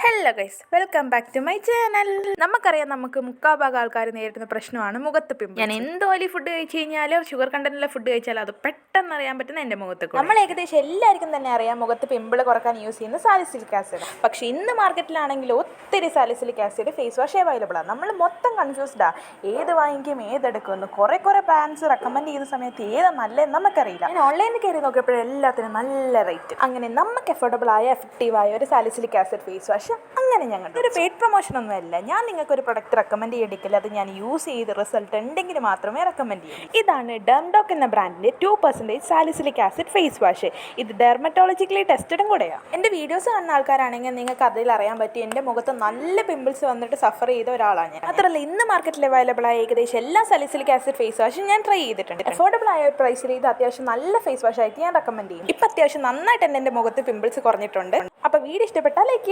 Hello guys, welcome back to my channel. നമുക്കറിയാം, നമുക്ക് മുക്കാഭാഗം ആൾക്കാർ നേരിടുന്ന പ്രശ്നമാണ് മുഖത്ത് പിമ്പിൾ. ഞാൻ എന്ത് ഓയിലി ഫുഡ് കഴിച്ച് കഴിഞ്ഞാലും ഷുഗർ കണ്ടന്റുള്ള ഫുഡ് കഴിച്ചാലും അത് പെട്ടെന്ന് അറിയാൻ പറ്റുന്ന എൻ്റെ മുഖത്ത്. നമ്മൾ ഏകദേശം എല്ലാവർക്കും തന്നെ അറിയാം മുഖത്ത് പിമ്പിൾ കുറക്കാൻ യൂസ് ചെയ്യുന്ന സാലിസിലിക് ആസിഡ്. പക്ഷേ ഇന്ന് മാർക്കറ്റിലാണെങ്കിൽ ഒത്തിരി salicylic acid face wash available ആണ്. നമ്മൾ മൊത്തം കൺഫ്യൂസ്ഡാണ്, ഏത് വാങ്ങിക്കും ഏതെടുക്കുമെന്ന്. കുറേ ബ്രാൻഡ്സ് റെക്കമെൻഡ് ചെയ്യുന്ന സമയത്ത് ഏതാ നല്ലതെന്ന് നമുക്കറിയില്ല. ഞാൻ ഓൺലൈനിൽ കയറി നോക്കിയപ്പോഴും എല്ലാത്തിനും നല്ല റേറ്റ്. അങ്ങനെ നമുക്ക് എഫോർഡബിൾ ആയ എഫക്റ്റീവായ ഒരു സാലിസിലിക് ആസിഡ് ഫേസ് വാഷ് അങ്ങനെ ഞങ്ങൾ ഒരു പെയ്ഡ് പ്രൊമോഷൻ ഒന്നുമല്ല. ഞാൻ നിങ്ങൾക്ക് ഒരു പ്രൊഡക്റ്റ് റെക്കമെൻഡ് ചെയ്തിട്ടില്ല, അത് ഞാൻ യൂസ് ചെയ്ത് റിസൾട്ട് ഉണ്ടെങ്കിൽ മാത്രമേ റെക്കമെൻഡ് ചെയ്യൂ. ഇതാണ് ഡെർമഡോക് എന്ന ബ്രാൻഡിൻ്റെ 2% സാലിസിലിക് ആസിഡ് ഫേസ് വാഷ്. ഇത് ഡെർമറ്റോളജിക്കലി ടെസ്റ്റഡും കൂടെയാണ്. എൻ്റെ വീഡിയോസ് കാണുന്ന ആൾക്കാരാണെങ്കിൽ നിങ്ങൾക്ക് അതിൽ അറിയാൻ പറ്റും എൻ്റെ മുഖത്ത് നല്ല പിമ്പിൾസ് വന്നിട്ട് സഫർ ചെയ്ത ഒരാളാണ് ഞാൻ. മാത്രമല്ല, ഇന്ന് മാർക്കറ്റിൽ അവൈലബിൾ ആയ ഏകദേശം എല്ലാ സാലിസിലിക് ആസിഡ് ഫേസ് വാഷും ഞാൻ ട്രൈ ചെയ്തിട്ടുണ്ട്. അഫോർഡബിൾ ആയ ഒരു പ്രൈസിൽ ഇത് അത്യാവശ്യം നല്ല ഫേസ് വാഷ് ആയിട്ട് ഞാൻ റെക്കമെൻഡ് ചെയ്യും. ഇപ്പം അത്യാവശ്യം നന്നായിട്ട് എൻ്റെ മുഖത്ത് പിമ്പിൾസ് കുറഞ്ഞിട്ടുണ്ട്. അപ്പോൾ വീഡിയോ ഇഷ്ടപ്പെട്ടാൽ ലൈക്ക്